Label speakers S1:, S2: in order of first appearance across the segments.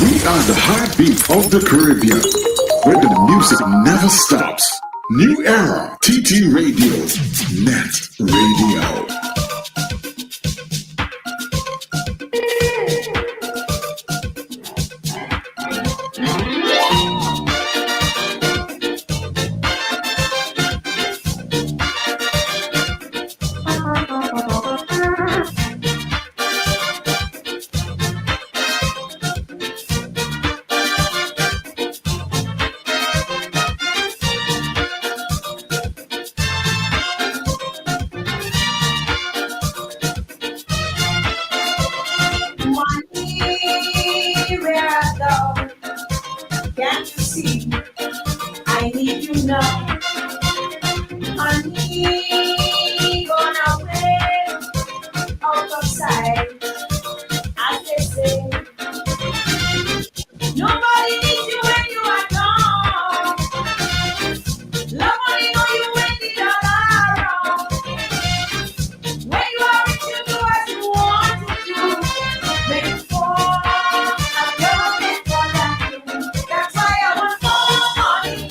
S1: We are the heartbeat of the Caribbean, where the music never stops. New era, TT Radio, Nett Radio.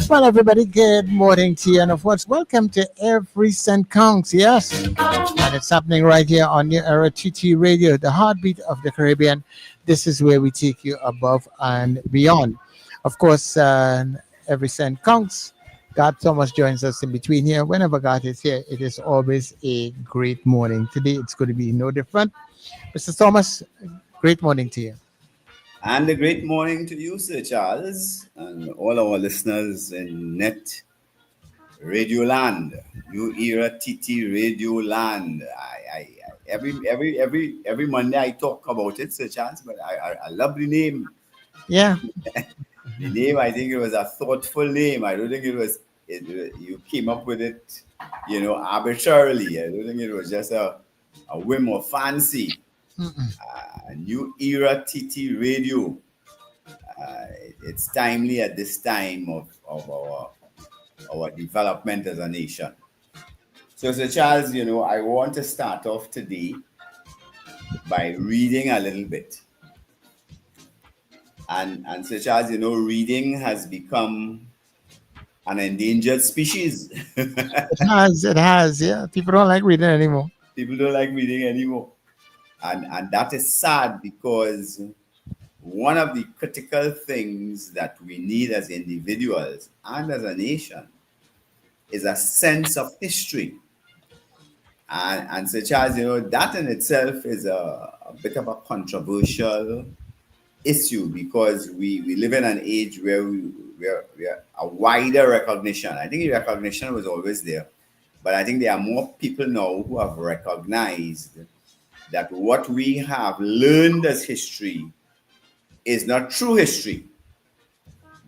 S2: Well, everybody, good morning to you. And of course, welcome to Every Cent Counts. Yes. And it's happening right here on New Era TT Radio, the heartbeat of the Caribbean. This is where we take you above and beyond. Of course, Every Cent Counts. Garth Thomas joins us in between here. Whenever Garth is here, it is always a great morning. Today, it's going to be no different. Mr. Thomas, great morning to you.
S3: And a great morning to you, Sir Charles, and all our listeners in Nett Radio Land, New Era TT Radio Land. Every Monday I talk about it, Sir Charles, but I love the name.
S2: Yeah.
S3: The name, I think it was a thoughtful name. I don't think you came up with it, arbitrarily. I don't think it was just a whim or fancy. New Era TT Radio. It's timely at this time of our development as a nation. So, Sir Charles, I want to start off today by reading a little bit. And Sir Charles, reading has become an endangered species.
S2: It has, yeah. People don't like reading anymore.
S3: People don't like reading anymore. And that is sad because one of the critical things that we need as individuals and as a nation is a sense of history. And Sir Charles, that in itself is a bit of a controversial issue because we live in an age where we are a wider recognition. I think the recognition was always there, but I think there are more people now who have recognized that what we have learned as history is not true history.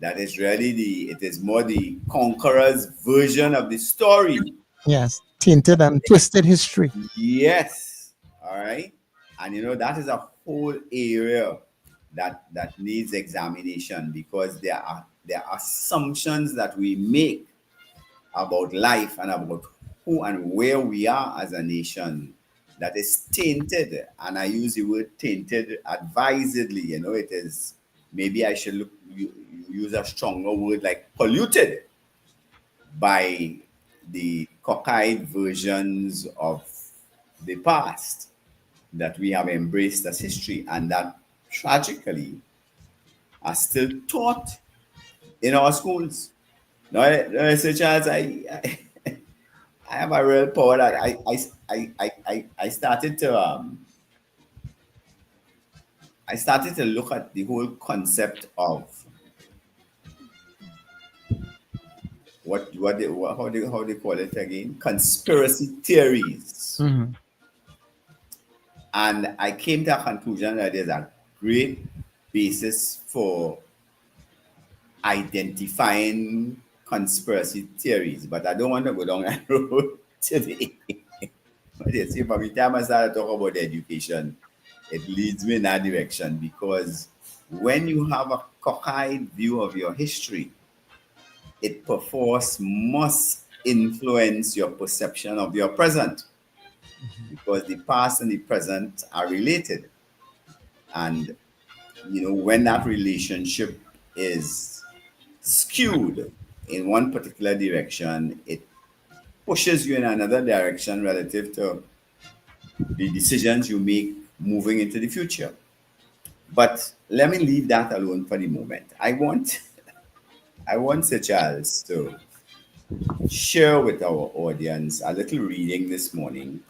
S3: That is really it is more the conqueror's version of the story.
S2: Yes, tainted and twisted history.
S3: Yes, all right. And that is a whole area that needs examination because there are assumptions that we make about life and about who and where we are as a nation that is tainted, and I use the word tainted advisedly. It is, maybe I should use a stronger word like polluted by the cockeyed versions of the past that we have embraced as history and that tragically are still taught in our schools. Now, Sir Charles, I have a real power that I started to look at the whole concept of how they call it again, conspiracy theories.
S2: Mm-hmm.
S3: And I came to a conclusion that there's a great basis for identifying conspiracy theories, but I don't want to go down that road today. But you see, from the time I started talking about education, it leads me in that direction because when you have a cockeyed view of your history, it perforce must influence your perception of your present, because the past and the present are related. And when that relationship is skewed in one particular direction, it pushes you in another direction relative to the decisions you make moving into the future. But let me leave that alone for the moment. I want Sir Charles to share with our audience a little reading this morning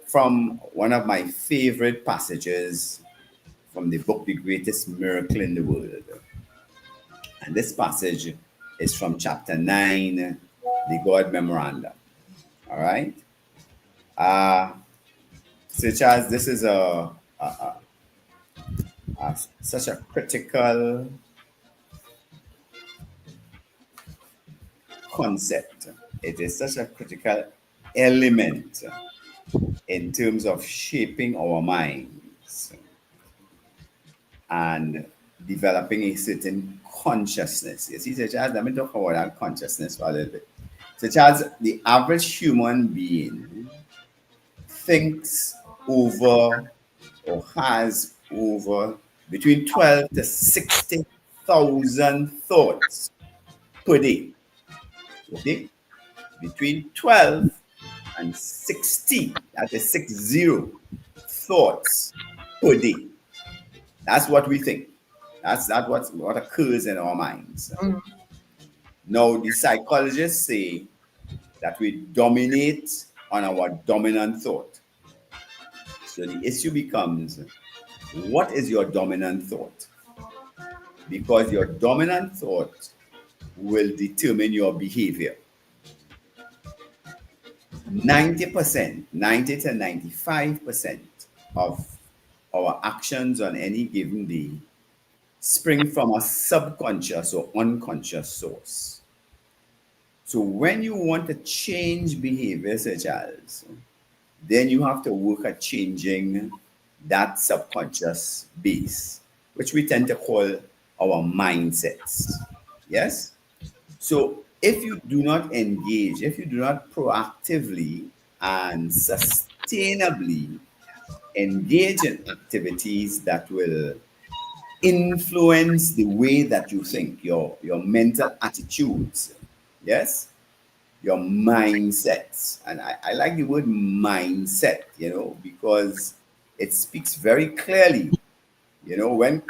S3: from one of my favorite passages from the book The Greatest Miracle in the World. And this passage is from chapter 9, the God Memorandum. All right? Uh, Sir Charles, this is such a critical concept. It is such a critical element in terms of shaping our minds and developing a certain consciousness. You see, Sir Charles, let me talk about that consciousness for a little bit. Sir Charles, the average human being thinks over or has over between 12 to 60,000 thoughts per day. Okay? Between 12 and 60, that is 60 thoughts per day. That's what we think. That's what occurs in our minds. Now, the psychologists say that we dominate on our dominant thought. So the issue becomes, what is your dominant thought? Because your dominant thought will determine your behavior. 90%, 90 to 95% of our actions on any given day spring from a subconscious or unconscious source. So when you want to change behavior, such as, then you have to work at changing that subconscious base, which we tend to call our mindsets. Yes? So if you do not engage, if you do not proactively and sustainably engage in activities that will influence the way that you think, your mental attitudes, yes, your mindsets. And I like the word mindset, because it speaks very clearly. When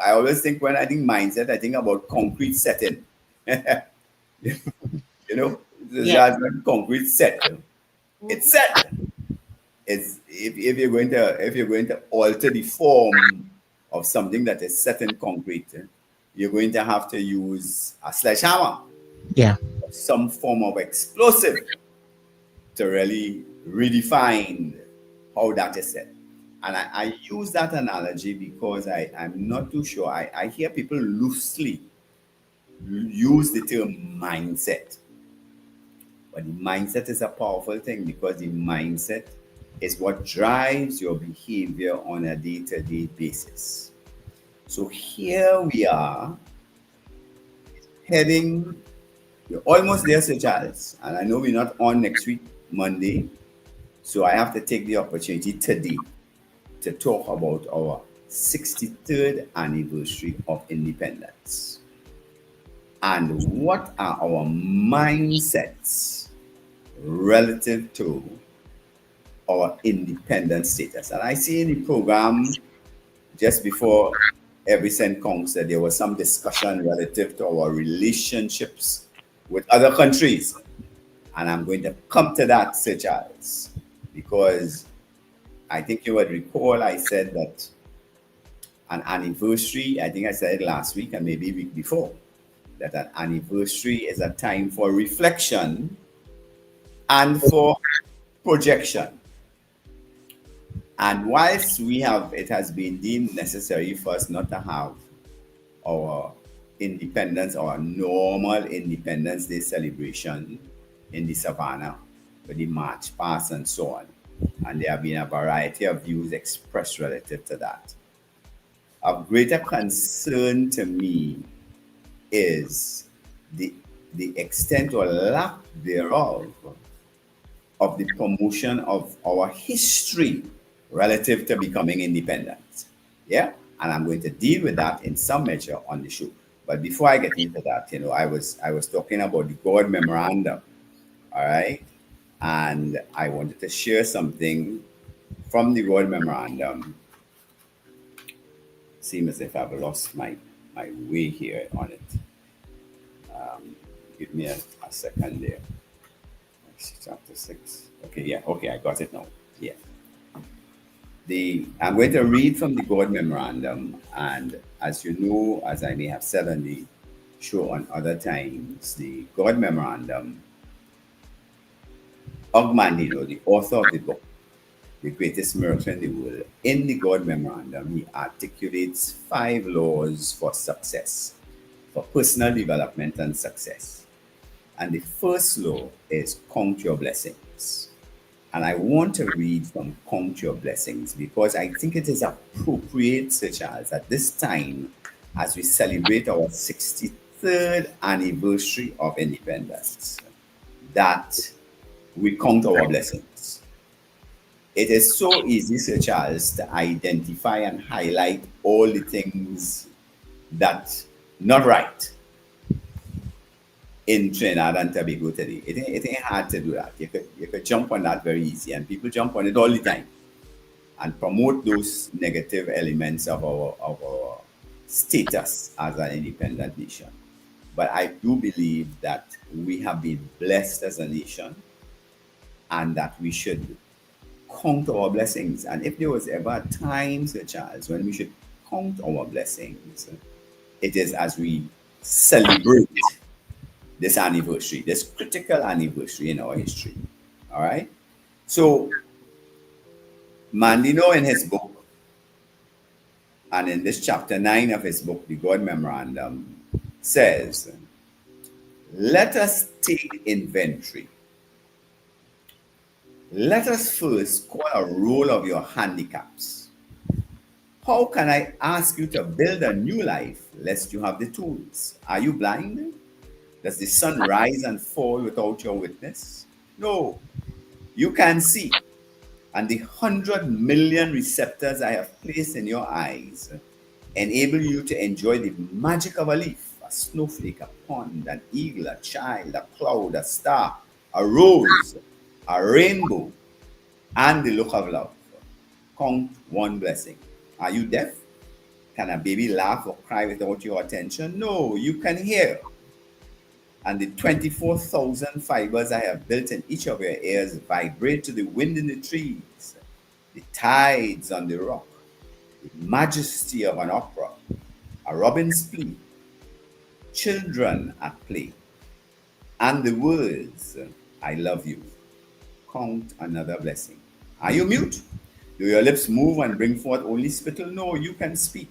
S3: I always think, when I think mindset, I think about concrete setting.
S2: Yeah.
S3: Concrete set. It's set. It's if you're going to alter the form of something that is set in concrete, you're going to have to use a sledgehammer,
S2: Yeah.
S3: some form of explosive, to really redefine how that is set. And I use that analogy because I'm not too sure. I hear people loosely use the term mindset. But the mindset is a powerful thing, because the mindset is what drives your behavior on a day-to-day basis. So here we are, heading, we're almost there, Sir Charles. And I know we're not on next week, Monday. So I have to take the opportunity today to talk about our 63rd anniversary of independence. And what are our mindsets relative to our independent status? And I see in the program just before every cent counts that there was some discussion relative to our relationships with other countries. And I'm going to come to that, Sir Charles, because I think you would recall I said that an anniversary, I think I said it last week and maybe week before, that an anniversary is a time for reflection and for projection. And whilst it has been deemed necessary for us not to have our independence, our normal Independence Day celebration in the savannah with the march past and so on, and there have been a variety of views expressed relative to that. Of greater concern to me is the extent or lack thereof of the promotion of our history relative to becoming independent. Yeah? And I'm going to deal with that in some measure on the show. But before I get into that, I was talking about the God memorandum, all right? And I wanted to share something from the God memorandum. Seems as if I've lost my way here on it. Give me a second there. Chapter 6. Okay, yeah, okay, I got it now. Yeah. I'm going to read from the God memorandum, and as you know, as I may have said on the show on other times, the God memorandum, Ogmandino, the author of the book, The Greatest Miracle in the World, in the God memorandum, he articulates 5 laws for success, for personal development and success. And the first law is count your blessings. And I want to read from Count Your Blessings because I think it is appropriate, Sir Charles, at this time as we celebrate our 63rd anniversary of independence, that we count our blessings. It is so easy, Sir Charles, to identify and highlight all the things that not right in Trinidad and Tobago today. It ain't hard to do that. You could jump on that very easy, and people jump on it all the time and promote those negative elements of our status as an independent nation. But I do believe that we have been blessed as a nation and that we should count our blessings. And if there was ever a time, Sir Charles, when we should count our blessings, it is as we celebrate this anniversary, this critical anniversary in our history. All right. So, Mandino in his book, and in this chapter 9 of his book, The God Memorandum, says, let us take inventory. Let us first call a roll of your handicaps. How can I ask you to build a new life lest you have the tools? Are you blind? Does the sun rise and fall without your witness? No, you can see. And the 100 million receptors I have placed in your eyes enable you to enjoy the magic of a leaf, a snowflake, a pond, an eagle, a child, a cloud, a star, a rose, a rainbow, and the look of love. Count one blessing. Are you deaf? Can a baby laugh or cry without your attention? No, you can hear. And the 24,000 fibers I have built in each of your ears vibrate to the wind in the trees, the tides on the rock, the majesty of an opera, a robin's plea, children at play, and the words, I love you. Count another blessing. Are you mute? Do your lips move and bring forth only spittle? No, you can speak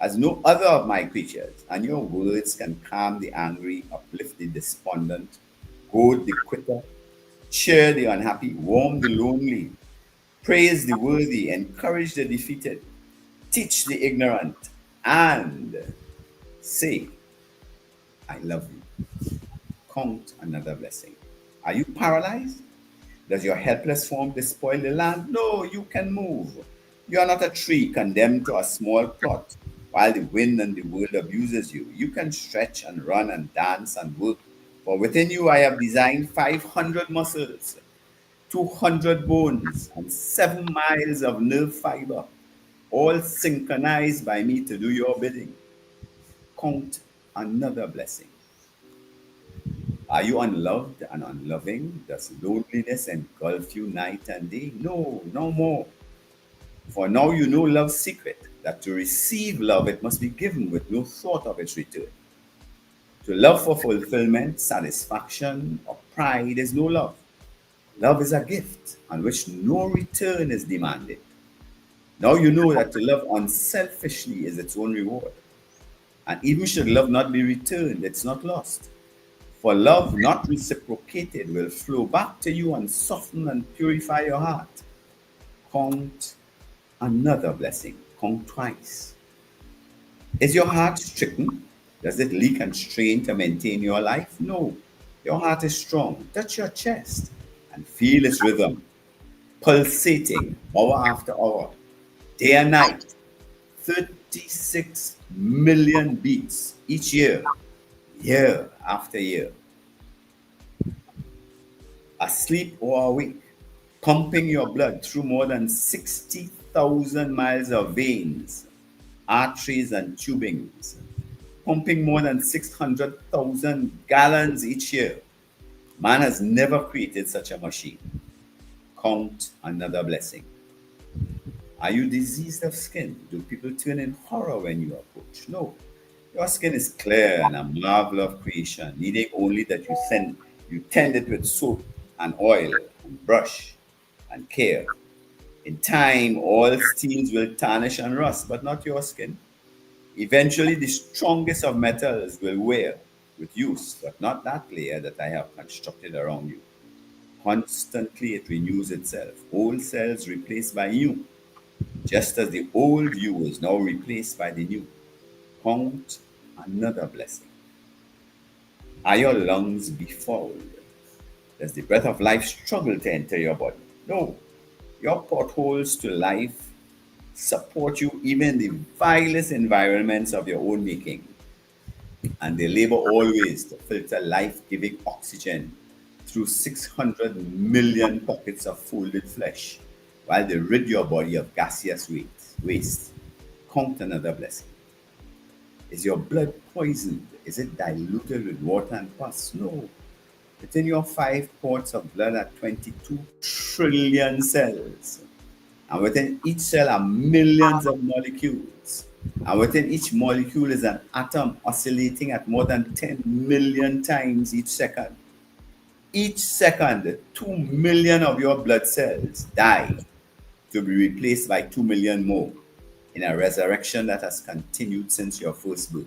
S3: as no other of my creatures, and your words can calm the angry, uplift the despondent, goad the quitter, cheer the unhappy, warm the lonely, praise the worthy, encourage the defeated, teach the ignorant, and say, I love you. Count another blessing. Are you paralyzed? Does your helpless form despoil the land? No, you can move. You are not a tree condemned to a small plot while the wind and the world abuses you. You can stretch and run and dance and work. For within you I have designed 500 muscles, 200 bones, and 7 miles of nerve fiber, all synchronized by me to do your bidding. Count another blessing. Are you unloved and unloving? Does loneliness engulf you night and day? No, no more. For now you know love's secret, that to receive love it must be given with no thought of its return. To love for fulfillment, satisfaction, or pride is no love. Love is a gift on which no return is demanded. Now you know that to love unselfishly is its own reward. And even should love not be returned, it's not lost. For love not reciprocated will flow back to you and soften and purify your heart. Count another blessing. Count twice. Is your heart stricken? Does it leak and strain to maintain your life? No. Your heart is strong. Touch your chest and feel its rhythm, pulsating hour after hour, day and night, 30 56 million beats each year after year, asleep or awake, pumping your blood through more than 60,000 miles of veins, arteries, and tubings, pumping more than 600,000 gallons each year. Man has never created such a machine. Count another blessing. Are you diseased of skin? Do people turn in horror when you approach? No. Your skin is clear and a marvel of creation, needing only that you tend it with soap and oil and brush and care. In time, all steels will tarnish and rust, but not your skin. Eventually, the strongest of metals will wear with use, but not that layer that I have constructed around you. Constantly, it renews itself. Old cells replaced by new, just as the old you is now replaced by the new. Count another blessing. Are your lungs befouled? Does the breath of life struggle to enter your body? No. Your potholes to life support you even in the vilest environments of your own making. And they labor always to filter life giving oxygen through 600 million pockets of folded flesh while they rid your body of gaseous waste. Count another blessing. Is your blood poisoned? Is it diluted with water and pus? No. Within your 5 quarts of blood are 22 trillion cells. And within each cell are millions of molecules. And within each molecule is an atom oscillating at more than 10 million times each second. Each second, 2 million of your blood cells die to be replaced by 2 million more in a resurrection that has continued since your first birth.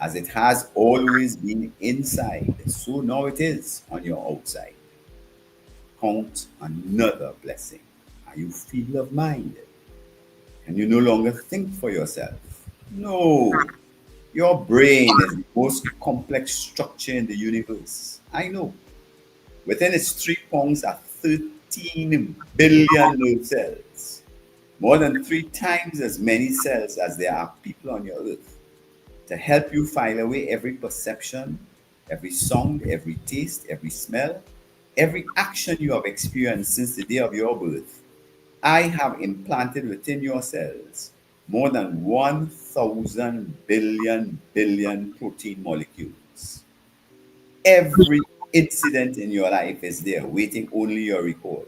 S3: As it has always been inside, so now it is on your outside. Count another blessing. Are you feeble of mind? Can you no longer think for yourself? No. Your brain is the most complex structure in the universe. I know. Within its 3 pounds are 13 billion nerve cells. More than 3 times as many cells as there are people on your earth. To help you file away every perception, every sound, every taste, every smell, every action you have experienced since the day of your birth, I have implanted within your cells more than 1,000 billion protein molecules. Every incident in your life is there, waiting only your recall.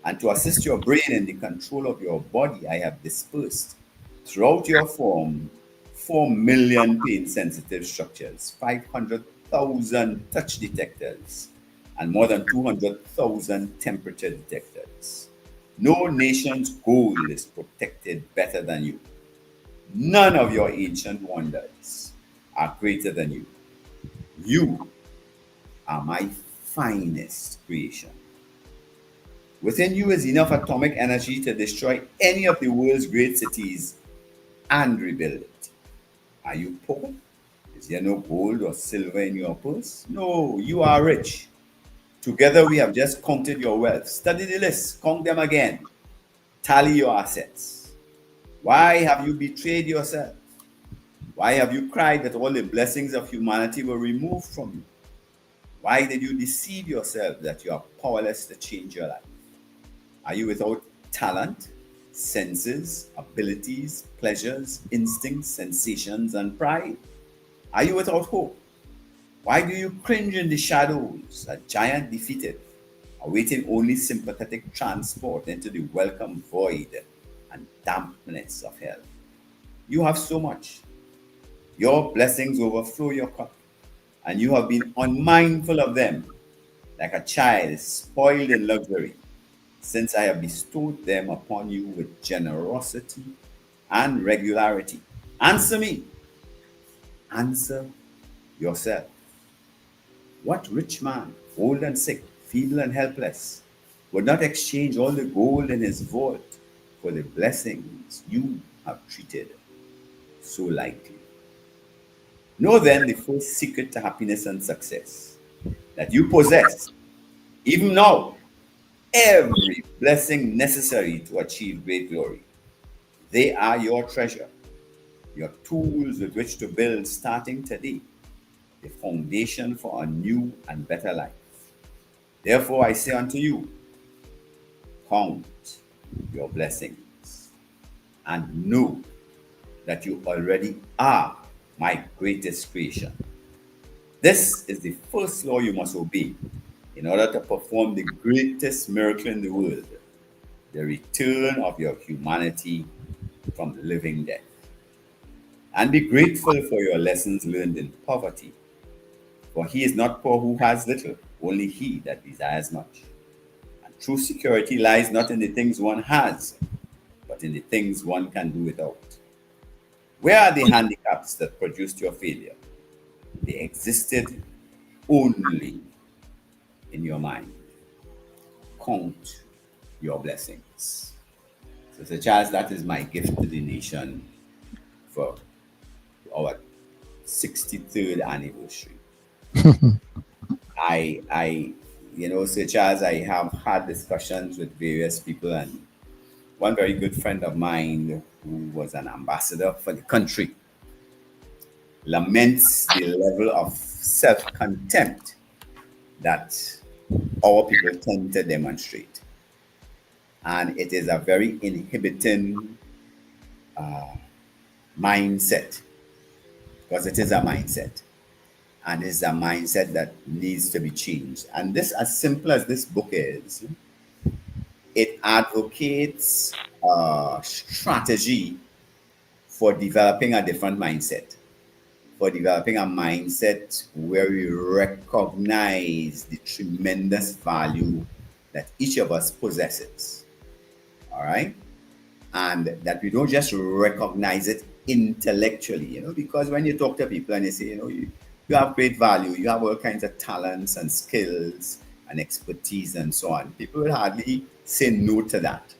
S3: And to assist your brain in the control of your body, I have dispersed throughout your form 4 million pain sensitive structures, 500,000 touch detectors, and more than 200,000 temperature detectors. No nation's gold is protected better than you. None of your ancient wonders are greater than you. You are my finest creation. Within you is enough atomic energy to destroy any of the world's great cities and rebuild it. Are you poor? Is there no gold or silver in your purse? No, you are rich. Together we have just counted your wealth. Study the list, count them again. Tally your assets. Why have you betrayed yourself? Why have you cried that all the blessings of humanity were removed from you? Why did you deceive yourself that you are powerless to change your life? Are you without talent, senses, abilities, pleasures, instincts, sensations, and pride? Are you without hope? Why do you cringe in the shadows, a giant defeated, awaiting only sympathetic transport into the welcome void and dampness of hell? You have so much. Your blessings overflow your cup, and you have been unmindful of them, like a child spoiled in luxury, since I have bestowed them upon you with generosity and regularity. Answer me. Answer yourself. What rich man, old and sick, feeble and helpless, would not exchange all the gold in his vault for the blessings you have treated so lightly? Know then the first secret to happiness and success, that you possess, even now, every blessing necessary to achieve great glory. They are your treasure, your tools with which to build starting today, the foundation for a new and better life. Therefore, I say unto you, count your blessings and know that you already are my greatest creation. This is the first law you must obey in order to perform the greatest miracle in the world, the return of your humanity from living death. And be grateful for your lessons learned in poverty, for he is not poor who has little, only he that desires much. And true security lies not in the things one has, but in the things one can do without. Where are the handicaps that produced your failure? They existed only in your mind. Count your blessings. So, Sir Charles, that is my gift to the nation for our 63rd anniversary. Sir Charles, I have had discussions with various people, and one very good friend of mine who was an ambassador for the country laments the level of self-contempt that our people tend to demonstrate. And it is a very inhibiting mindset, because it is a mindset. And it's a mindset that needs to be changed. And this, as simple as this book is, it advocates a strategy for developing a different mindset, for developing a mindset where we recognize the tremendous value that each of us possesses. All right? And that we don't just recognize it intellectually, because when you talk to people and they say, you have great value, you have all kinds of talents and skills and expertise and so on, people will hardly say no to that.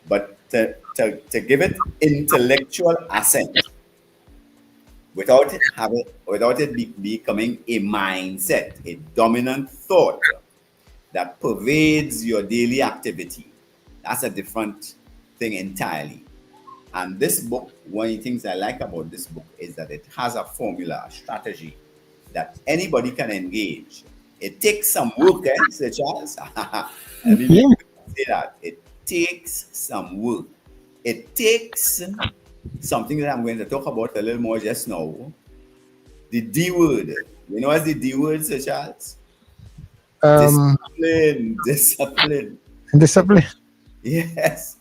S3: But to give it intellectual assent without it becoming a mindset, a dominant thought that pervades your daily activity, that's a different thing entirely. And this book, one of the things I like about this book is that it has a formula, a strategy that anybody can engage. It takes some work, Sir Charles. I mean, say that. It takes some work. It takes something that I'm going to talk about a little more just now. The D word. You know what's the D word, Sir Charles? Discipline.
S2: Discipline.
S3: Yes.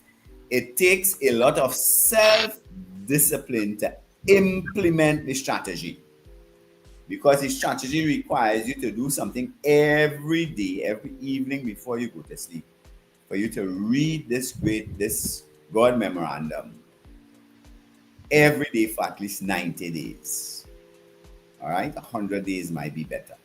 S3: It takes a lot of self-discipline to implement the strategy, because the strategy requires you to do something every day, every evening before you go to sleep, for you to read this God memorandum every day for at least 90 days. All right? 100 days might be better.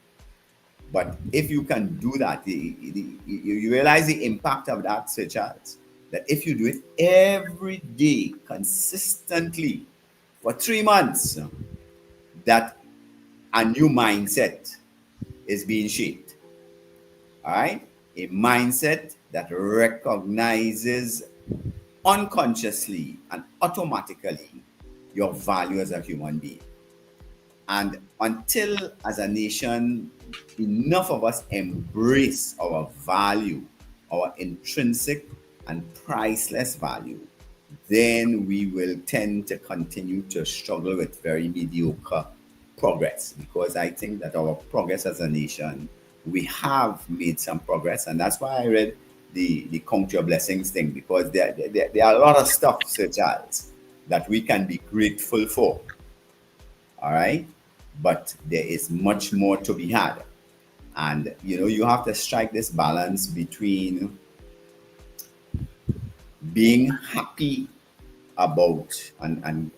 S3: But if you can do that, you realize the impact of that, Sir Charles. That if you do it every day, consistently, for 3 months, that a new mindset is being shaped. All right? A mindset that recognizes unconsciously and automatically your value as a human being. And until, as a nation, enough of us embrace our value, our intrinsic and priceless value, then we will tend to continue to struggle with very mediocre progress. Because I think that our progress as a nation, we have made some progress, and that's why I read the Count Your Blessings thing, because there are a lot of stuff, Sir Charles, that we can be grateful for. All right? But there is much more to be had. And, you have to strike this balance between being happy about and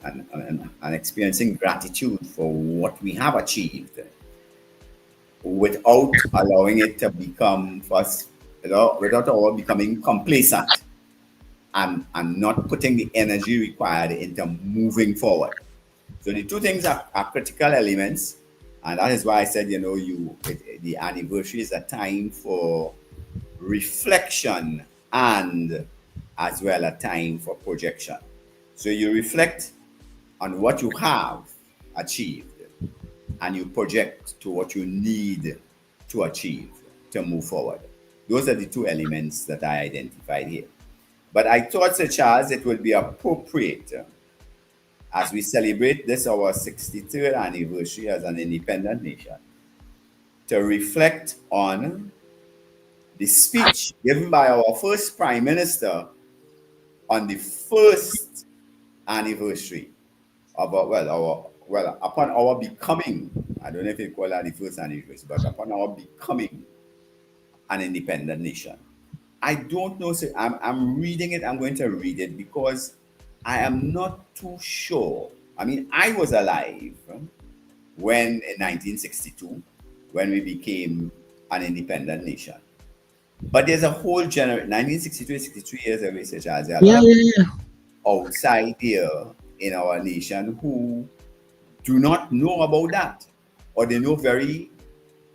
S3: experiencing gratitude for what we have achieved, without allowing it to become without becoming complacent and not putting the energy required into moving forward. So the two things are critical elements, and that is why I said, the anniversary is a time for reflection and as well a time for projection. So you reflect on what you have achieved and you project to what you need to achieve to move forward. Those are the two elements that I identified here. But I thought, Sir Charles, it would be appropriate as we celebrate this our 63rd anniversary as an independent nation to reflect on the speech given by our first Prime Minister on the first anniversary of upon our becoming, I don't know if you call that the first anniversary, but upon our becoming an independent nation. I don't know, sir. I'm reading it. I'm going to read it because I am not too sure. I mean, I was alive when in 1962, when we became an independent nation. But there's a whole generation, 1962, 63 years ago, such as there are a lot of outside here in our nation who do not know about that, or they know very,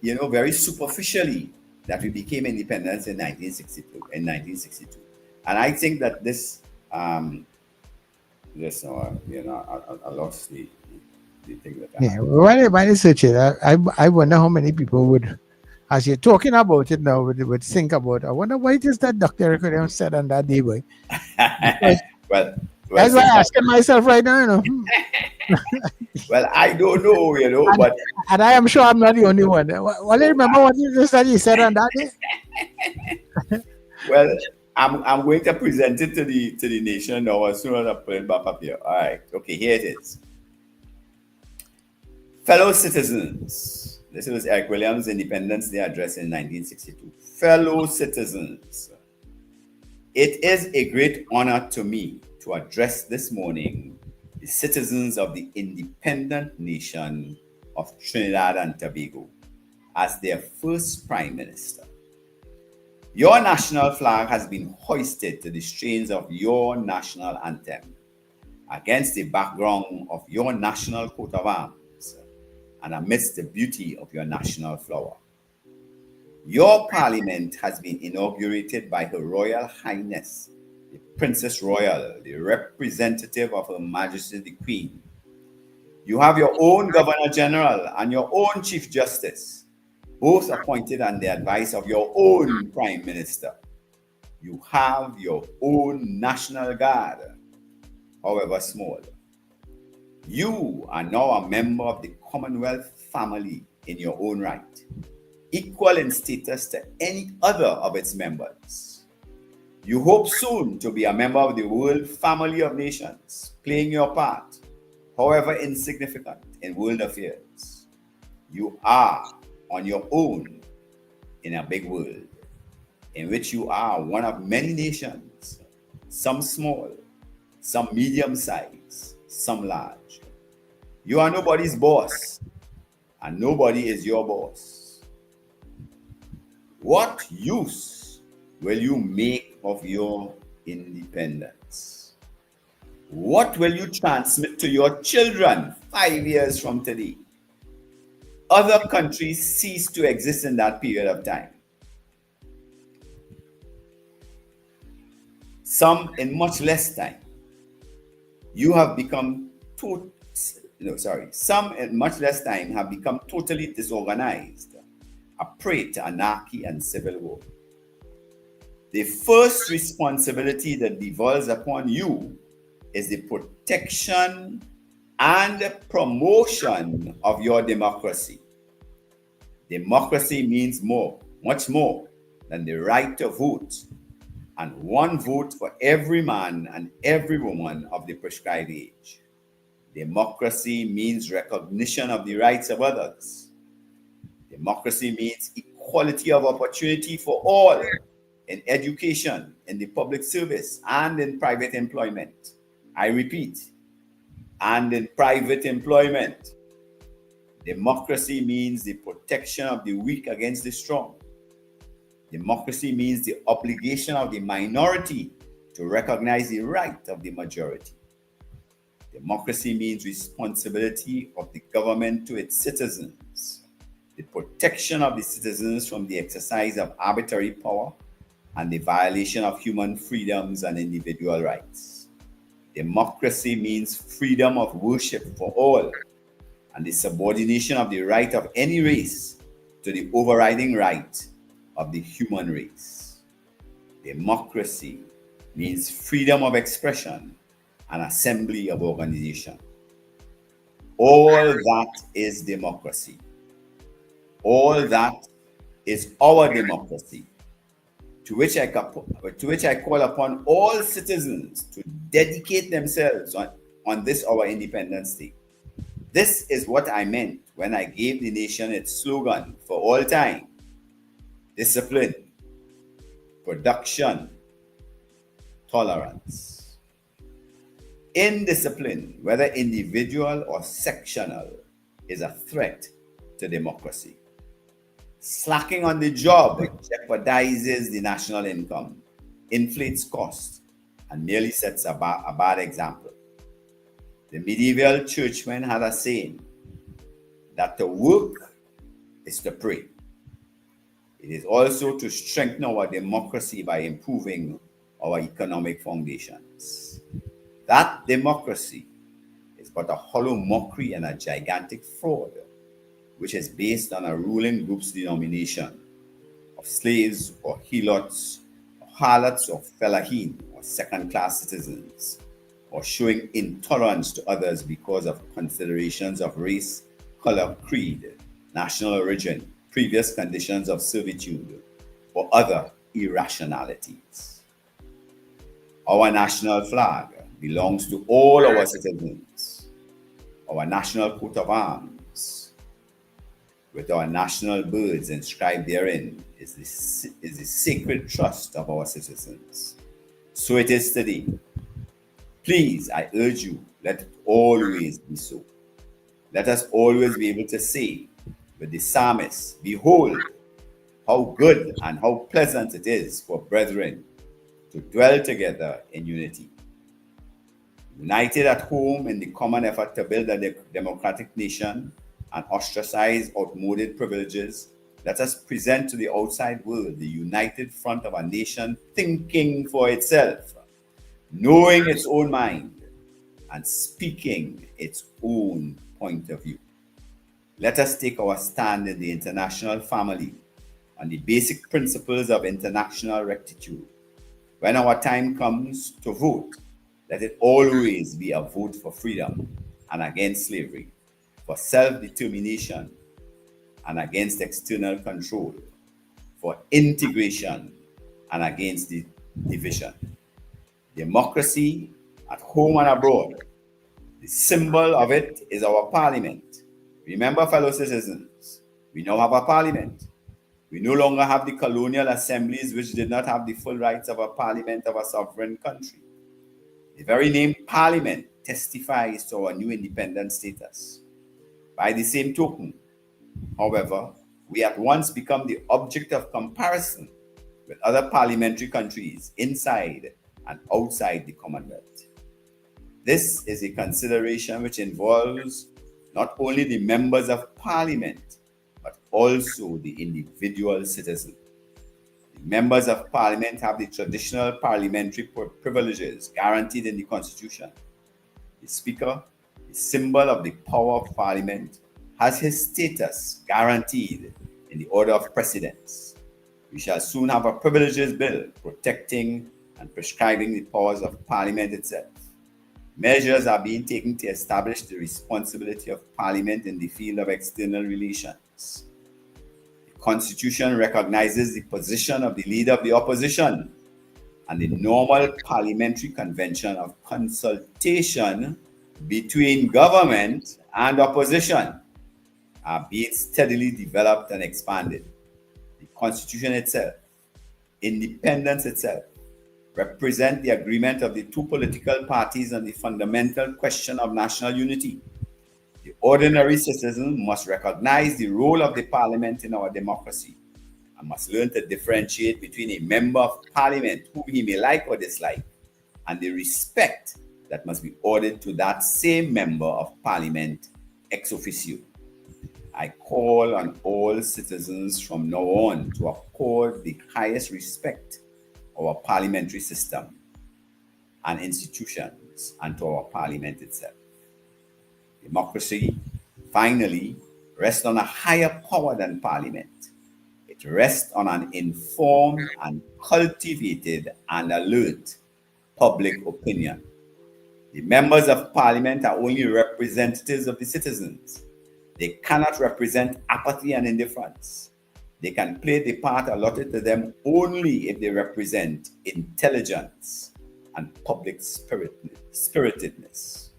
S3: very superficially that we became independent in 1962. And I think that this, I lost the thing that I
S2: Yeah, when I research it, I wonder how many people would, as you're talking about it now, would think about. I wonder why it is that Dr. Rick said on that day, boy.
S3: well,
S2: That's why I'm asking myself right now.
S3: Well, I don't know, but
S2: and I am sure I'm not the only one. Well, I remember what you just said. You said on that day.
S3: Well, I'm going to present it to the nation now as soon as I put it back up here. All right, okay, here it is. Fellow citizens, this was Eric Williams' Independence Day address in 1962. Fellow citizens, it is a great honor to me to address this morning the citizens of the independent nation of Trinidad and Tobago as their first Prime Minister. Your national flag has been hoisted to the strains of your national anthem against the background of your national coat of arms and amidst the beauty of your national flower. Your parliament has been inaugurated by Her Royal Highness, the Princess Royal, the representative of Her Majesty the Queen. You have your own Governor General and your own Chief Justice, both appointed on the advice of your own Prime Minister. You have your own National Guard, however small. You are now a member of the Commonwealth family in your own right, equal in status to any other of its members. You hope soon to be a member of the world family of nations, playing your part, however insignificant, in world affairs. You are on your own in a big world, in which you are one of many nations, some small, some medium-sized, some large. You are nobody's boss, and nobody is your boss. What use will you make of your independence? What will you transmit to your children 5 years from today? Other countries cease to exist in that period of time. Some in much less time. Some in much less time have become totally disorganized, a prey to anarchy and civil war. The first responsibility that devolves upon you is the protection and promotion of your democracy. Democracy means much more than the right to vote, and one vote for every man and every woman of the prescribed age. Democracy means recognition of the rights of others. Democracy means equality of opportunity for all in education, in the public service, and in private employment. I repeat, and in private employment. Democracy means the protection of the weak against the strong. Democracy means the obligation of the minority to recognize the right of the majority. Democracy means responsibility of the government to its citizens, the protection of the citizens from the exercise of arbitrary power and the violation of human freedoms and individual rights. Democracy means freedom of worship for all and the subordination of the right of any race to the overriding right of the human race. Democracy means freedom of expression and assembly of organization. All that is democracy. All that is our democracy, to which I call upon all citizens to dedicate themselves on this our Independence Day. This is what I meant when I gave the nation its slogan for all time: discipline, production, tolerance. Indiscipline, whether individual or sectional, is a threat to democracy. Slacking on the job jeopardizes the national income, inflates costs, and merely sets a bad example. The medieval churchmen had a saying that to work is to pray. It is also to strengthen our democracy by improving our economic foundations. That democracy is but a hollow mockery and a gigantic fraud, which is based on a ruling group's denomination of slaves or helots, or harlots or fellaheen, or second-class citizens, or showing intolerance to others because of considerations of race, color, creed, national origin, previous conditions of servitude, or other irrationalities. Our national flag belongs to all our citizens. Our national coat of arms, with our national birds inscribed therein, is the sacred trust of our citizens. So it is today. Please, I urge you, let it always be so. Let us always be able to say with the psalmist, behold, how good and how pleasant it is for brethren to dwell together in unity. United at home in the common effort to build a democratic nation and ostracize outmoded privileges, let us present to the outside world the united front of a nation thinking for itself, knowing its own mind, and speaking its own point of view. Let us take our stand in the international family on the basic principles of international rectitude. When our time comes to vote, let it always be a vote for freedom and against slavery, for self-determination and against external control, for integration and against division. Democracy at home and abroad. The symbol of it is our parliament. Remember, fellow citizens, we now have a parliament. We no longer have the colonial assemblies which did not have the full rights of a parliament of a sovereign country. The very name parliament testifies to our new independent status. By the same token, however, we at once become the object of comparison with other parliamentary countries inside and outside the Commonwealth. This is a consideration which involves not only the members of parliament, but also the individual citizen. The members of parliament have the traditional parliamentary privileges guaranteed in the Constitution. The Speaker, the symbol of the power of parliament, has his status guaranteed in the order of precedence. We shall soon have a privileges bill protecting and prescribing the powers of parliament itself. Measures are being taken to establish the responsibility of parliament in the field of external relations. The Constitution recognizes the position of the leader of the opposition and the normal parliamentary convention of consultation between government and opposition are being steadily developed and expanded. The Constitution itself, independence itself, represent the agreement of the two political parties on the fundamental question of national unity. The ordinary citizen must recognize the role of the parliament in our democracy and must learn to differentiate between a member of parliament whom he may like or dislike and the respect that must be ordered to that same member of parliament ex officio. I call on all citizens from now on to accord the highest respect our parliamentary system and institutions courts and to our parliament itself. Democracy, finally, rests on a higher power than parliament. It rests on an informed and cultivated and alert public opinion. The members of parliament are only representatives of the citizens. They cannot represent apathy and indifference. They can play the part allotted to them only if they represent intelligence and public spiritedness.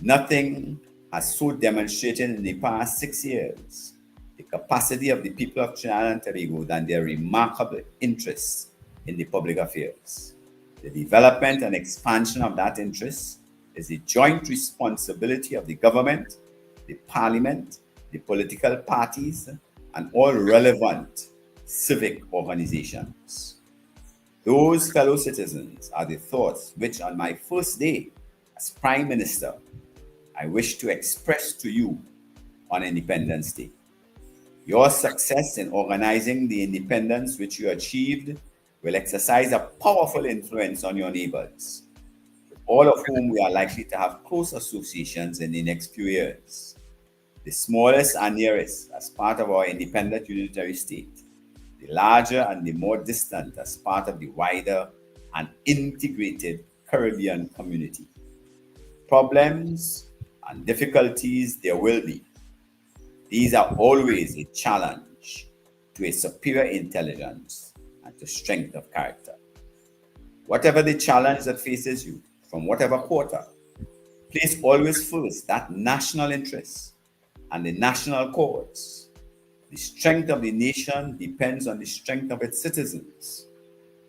S3: Nothing has so demonstrated in the past 6 years the capacity of the people of Trinidad and Tobago than their remarkable interest in the public affairs. The development and expansion of that interest is the joint responsibility of the government, the parliament, the political parties, and all relevant civic organizations. Those fellow citizens are the thoughts which on my first day as Prime Minister, I wish to express to you on Independence Day. Your success in organizing the independence which you achieved will exercise a powerful influence on your neighbors, all of whom we are likely to have close associations in the next few years. The smallest and nearest as part of our independent unitary state, the larger and the more distant as part of the wider and integrated Caribbean community. Problems and difficulties there will be. These are always a challenge to a superior intelligence and to strength of character. Whatever the challenge that faces you, from whatever quarter, place always first that national interest and the national cause. The strength of the nation depends on the strength of its citizens.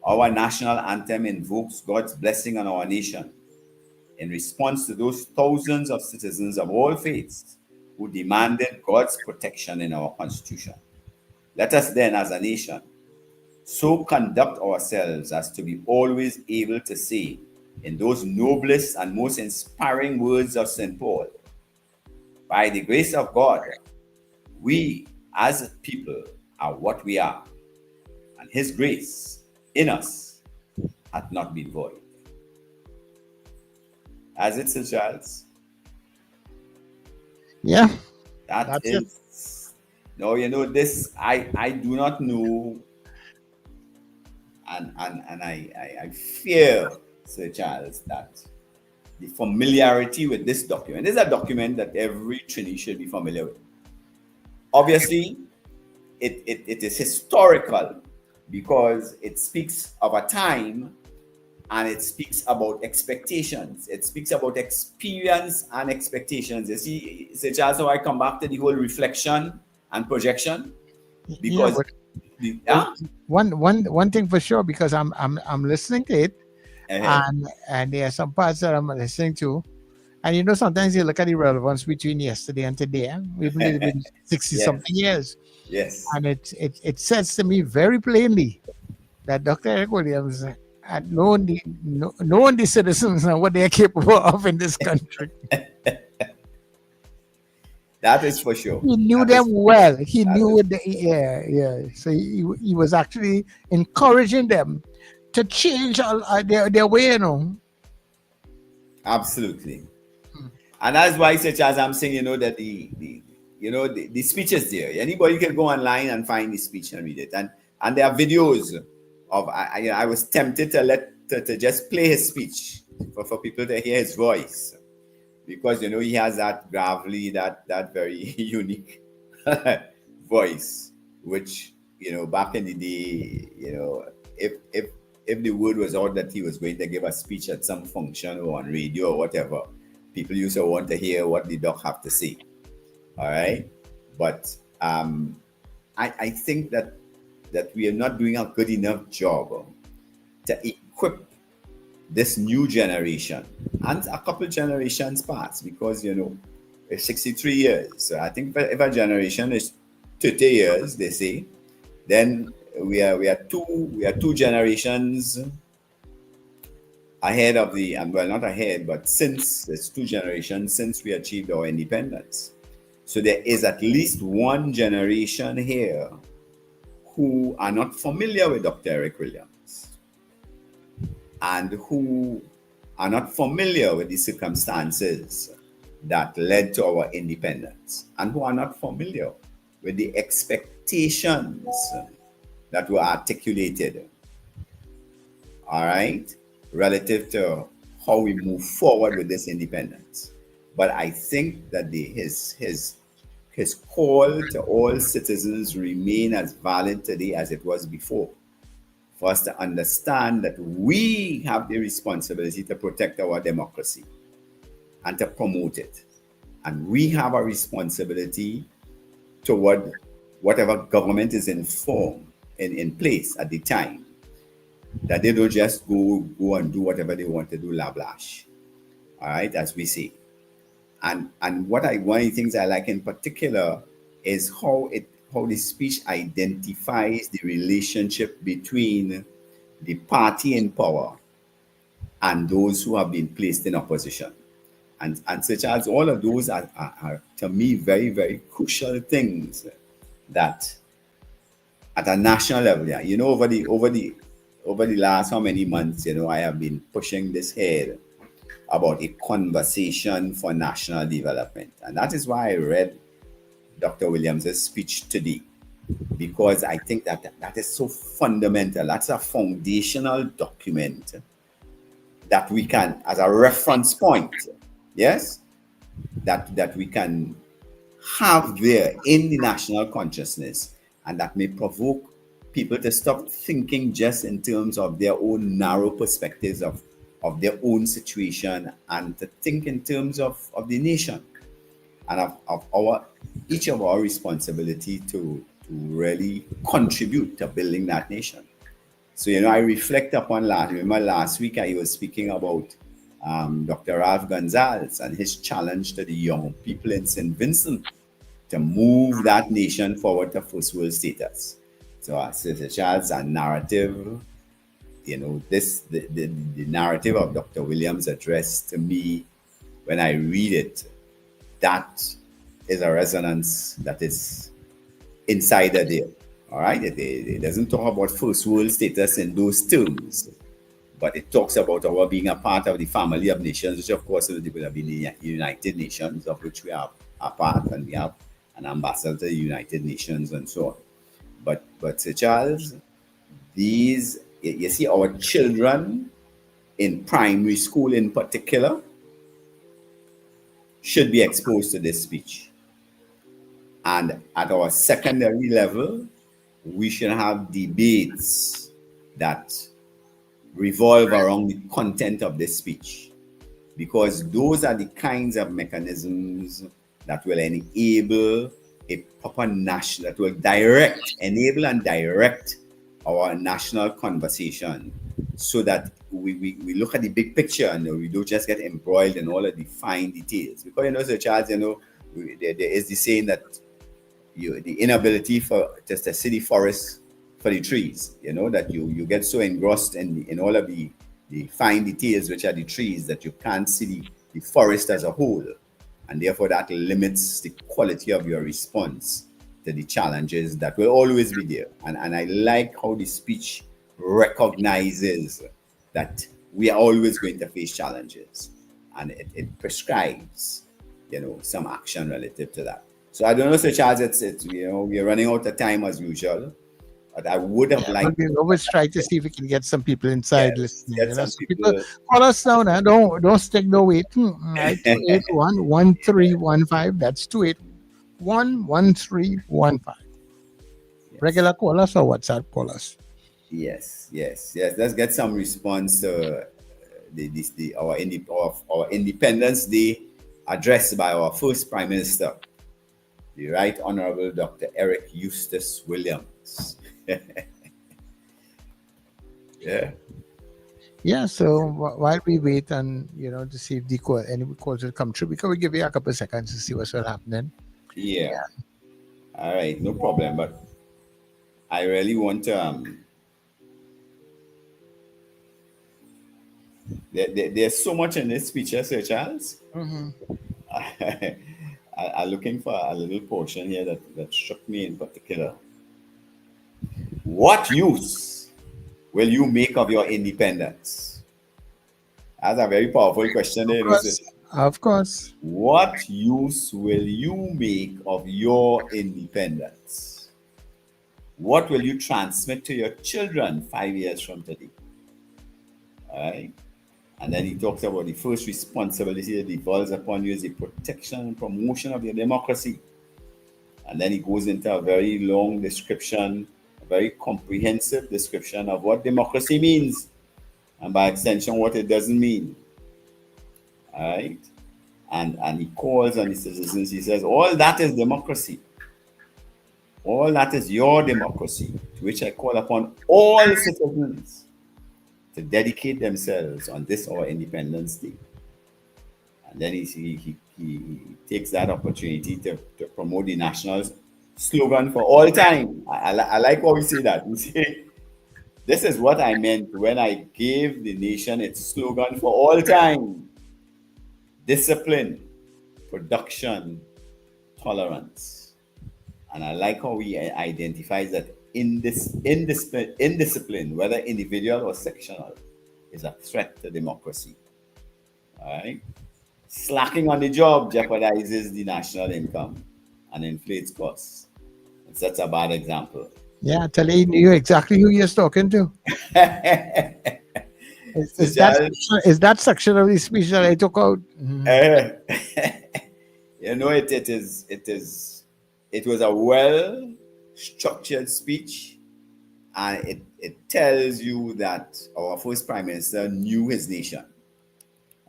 S3: Our national anthem invokes God's blessing on our nation in response to those thousands of citizens of all faiths who demanded God's protection in our Constitution. Let us then, as a nation, so conduct ourselves as to be always able to say, in those noblest and most inspiring words of St. Paul, by the grace of God, we as a people are what we are, and his grace in us hath not been void. As it says, Charles.
S2: Yeah.
S3: That's it. No, you know, this I do not know, and I fear, Sir Charles, that the familiarity with this document, this is a document that every Trini should be familiar with. Obviously, it is historical because it speaks of a time and it speaks about expectations. It speaks about experience and expectations. You see, Sir Charles, how I come back to the whole reflection and projection, because
S2: one thing for sure, because I'm listening to it, and there are some parts that I'm listening to, and you know, sometimes you look at the relevance between yesterday and today. We've been 60 something years.
S3: Yes,
S2: and it says to me very plainly that Dr. Eric Williams had known the citizens and what they are capable of in this country.
S3: That is for sure.
S2: He knew them well. He knew yeah. So he was actually encouraging them to change their way, you know.
S3: Absolutely. And that's why, such as I'm saying, you know, that the speech is there. Anybody can go online and find the speech and read it. And there are videos of, I was tempted to just play his speech for people to hear his voice. Because, you know, he has that gravelly, that very unique voice, which, you know, back in the day, you know, if the word was out that he was going to give a speech at some function or on radio or whatever, people used to want to hear what the doc have to say. All right. But I think that we are not doing a good enough job to equip this new generation and a couple generations past, because, you know, it's 63 years. So I think if a generation is 30 years, they say, then we are two generations ahead of well, not ahead, but since it's 2 generations since we achieved our independence. So there is at least one generation here who are not familiar with Dr. Eric Williams and who are not familiar with the circumstances that led to our independence, and who are not familiar with the expectations that were articulated, all right, relative to how we move forward with this independence. But I think that his call to all citizens remain as valid today as it was before, for us to understand that we have the responsibility to protect our democracy and to promote it. And we have a responsibility toward whatever government is in place at the time, that they don't just go and do whatever they want to do, la blash. All right, as we say. And one of the things I like in particular is how the speech identifies the relationship between the party in power and those who have been placed in opposition. And such as all of those are to me very, very crucial things that at a national level, yeah, you know, over the last how many months, you know, I have been pushing this head about a conversation for national development. And that is why I read Dr. Williams' speech today, because I think that is so fundamental. That's a foundational document that we can, as a reference point, yes, that we can have there in the national consciousness, and that may provoke people to stop thinking just in terms of their own narrow perspectives of their own situation, and to think in terms of the nation and of our each of our responsibility to really contribute to building that nation. So, you know, I reflect upon remember last week I was speaking about Dr. Ralph Gonzalez and his challenge to the young people in St. Vincent to move that nation forward to first world status. So, such as a narrative, you know, the narrative of Dr. Williams' address to me, when I read it, that is a resonance that is inside there. All right, it doesn't talk about first world status in those terms, but it talks about our being a part of the family of nations, which of course will have been the United Nations, of which we are a part, and we have an ambassador to the United Nations and so on. But Sir Charles, these, you see, our children in primary school in particular should be exposed to this speech. And at our secondary level, we should have debates that revolve around the content of this speech, because those are the kinds of mechanisms that will enable a proper national, that will enable and direct our national conversation, so that we look at the big picture and we don't just get embroiled in all of the fine details. Because, you know, Sir Charles, you know, there is the saying that the inability to see the forest for the trees, you know, that you get so engrossed in all of the fine details, which are the trees, that you can't see the forest as a whole. And therefore that limits the quality of your response to the challenges that will always be there. And I like how the speech recognizes that we are always going to face challenges, and it prescribes, you know, some action relative to that. So I don't know, Sir Charles, it's you know, we're running out of time as usual, but I would have liked.
S2: We always try to see if we can get some people inside listening.
S3: Get
S2: You know?
S3: some
S2: So people
S3: people.
S2: call us now. Nah? Don't stick no wait. 281-1315. That's 281-1315. Regular call us or WhatsApp call us.
S3: Yes. Let's get some response to our Independence Day address by our first Prime Minister, the Right Honorable Dr. Eric Eustace Williams.
S2: Yeah. So while we wait and, you know, to see if any calls will come through, because we give you a couple of seconds to see what's happening.
S3: Yeah. All right, no problem. But I really want to. There's so much in this speech, Sir Charles. I'm looking for a little portion here that struck me in particular. What use will you make of your independence? That's a very powerful question there,
S2: Of
S3: you know.
S2: course. Of course.
S3: What use will you make of your independence? What will you transmit to your children 5 years from today? All right. And then he talks about the first responsibility that devolves upon you is the protection and promotion of your democracy. And then he goes into a very long description, a very comprehensive description of what democracy means, and by extension, what it doesn't mean. All right. And he calls on his citizens, he says, all that is democracy. All that is your democracy, to which I call upon all citizens to dedicate themselves on this our Independence Day. And then he takes that opportunity to promote the national slogan for all time. I like how we say that. We say, this is what I meant when I gave the nation its slogan for all time. Discipline, production, tolerance. And I like how he identifies that indiscipline, whether individual or sectional, is a threat to democracy. All right. Slacking on the job jeopardizes the national income and inflates costs. And sets a bad example.
S2: Yeah, tell he knew exactly who you're talking to. Is that section of the speech that I took out?
S3: You know, it was a well structured speech, and it tells you that our first prime minister knew his nation.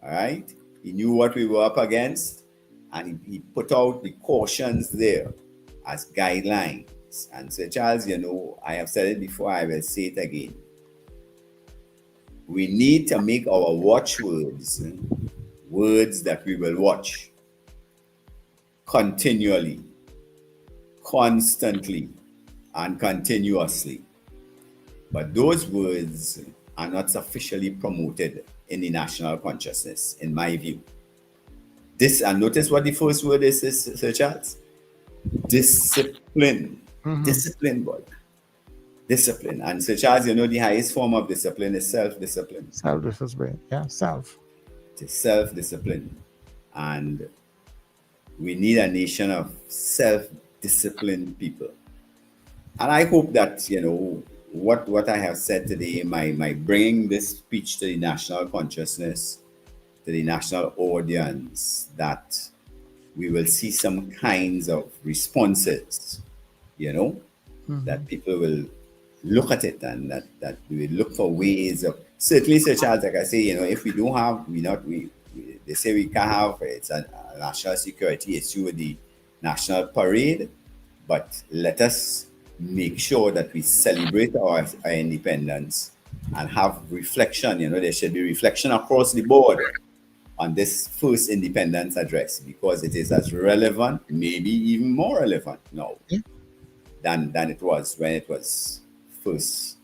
S3: All right, he knew what we were up against, and he put out the cautions there as guidelines. And Sir Charles, you know, I have said it before, I will say it again. We need to make our watchwords words that we will watch continually, constantly, and continuously. But those words are not sufficiently promoted in the national consciousness, in my view. And notice what the first word is, Sir Charles? Discipline. Discipline, boy. Discipline. And Sir Charles, you know, the highest form of discipline is self-discipline.
S2: Self-discipline. Yeah, self.
S3: It is self-discipline. And we need a nation of self-disciplined people. And I hope that, you know, what I have said today, my bringing this speech to the national consciousness, to the national audience, that we will see some kinds of responses, you know, that people will look at it, and that we will look for ways of, certainly, Sir Charles, like I say, you know, if we don't have, they say we can't have, it's a national security issue with the national parade, but let us make sure that we celebrate our independence and have reflection. You know, there should be reflection across the board on this first independence address, because it is as relevant, maybe even more relevant now than it was when it was first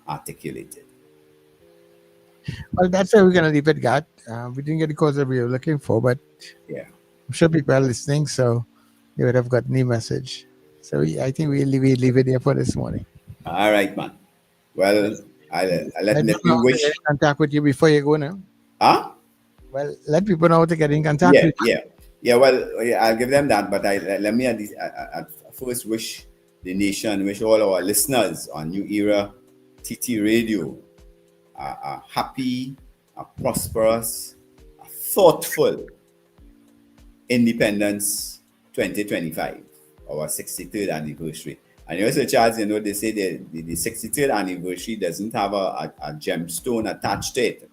S3: articulated.
S2: Well, that's where we're going to leave it, Garth. We didn't get the calls that we were looking for, but
S3: Yeah.
S2: I'm sure people are listening, so they would have gotten the message. So I think we'll leave it there for this morning.
S3: All right, man. Well, I'll let
S2: Let
S3: you wish.
S2: get in contact with you before you go now.
S3: Huh?
S2: Well, let people know how to get in contact with you.
S3: Yeah. Well, I'll give them that, but let me at first wish the nation, wish all our listeners on New Era TT Radio a happy, a prosperous, a thoughtful Independence 2025, our 63rd anniversary. And you know, Sir Charles, you know, they say the 63rd anniversary doesn't have a gemstone attached to it.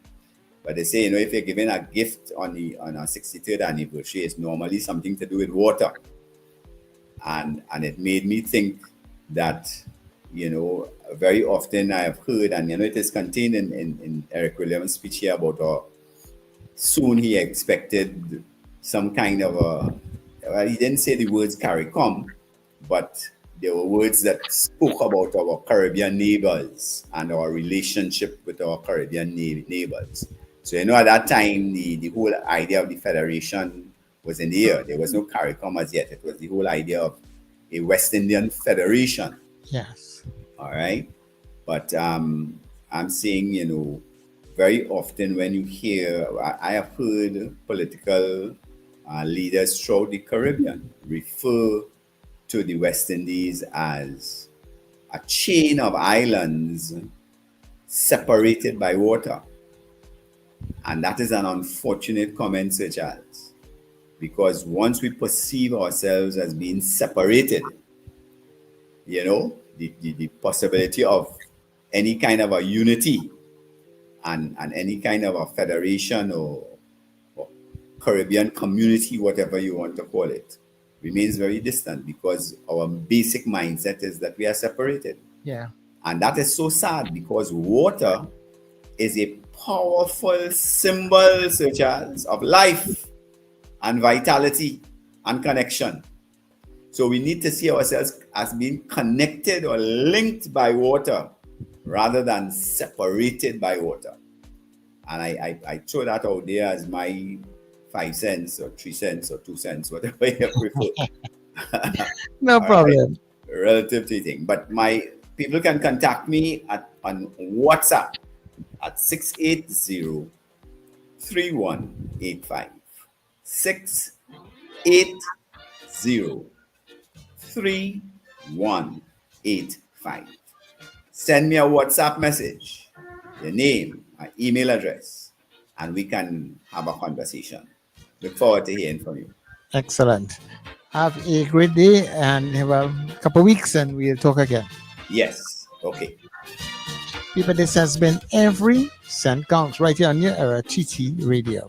S3: But they say, you know, if you're giving a gift on our 63rd anniversary, it's normally something to do with water. And it made me think that, you know, very often I have heard, and you know, it is contained in Eric Williams' speech here about how soon he expected some kind of well, he didn't say the words CARICOM, but there were words that spoke about our Caribbean neighbors and our relationship with our Caribbean neighbors. So, you know, at that time, the whole idea of the federation was in the air. There was no CARICOM as yet. It was the whole idea of a West Indian federation.
S2: Yes.
S3: All right. But I'm saying, you know, very often when you hear, I have heard political leaders throughout the Caribbean refer to the West Indies as a chain of islands separated by water. And that is an unfortunate comment, Sir Charles, because once we perceive ourselves as being separated, the possibility of any kind of a unity and any kind of a federation or Caribbean community, whatever you want to call it, remains very distant because our basic mindset is that we are separated.
S2: Yeah.
S3: And that is so sad because water is a powerful symbol, Sir Charles, of life and vitality and connection. So we need to see ourselves as being connected or linked by water rather than separated by water. And I throw that out there as my 5 cents or 3 cents or 2 cents, whatever you prefer.
S2: No problem.
S3: Right, relative to thing. But my people can contact me on WhatsApp at 680-3185. 680-3185. Send me a WhatsApp message, your name, an email address, and we can have a conversation. Look forward to hearing from you.
S2: Excellent. Have a great day and have a couple of weeks and we'll talk again.
S3: Yes. Okay.
S2: People, this has been Every Cent Counts right here on New Era TT Radio.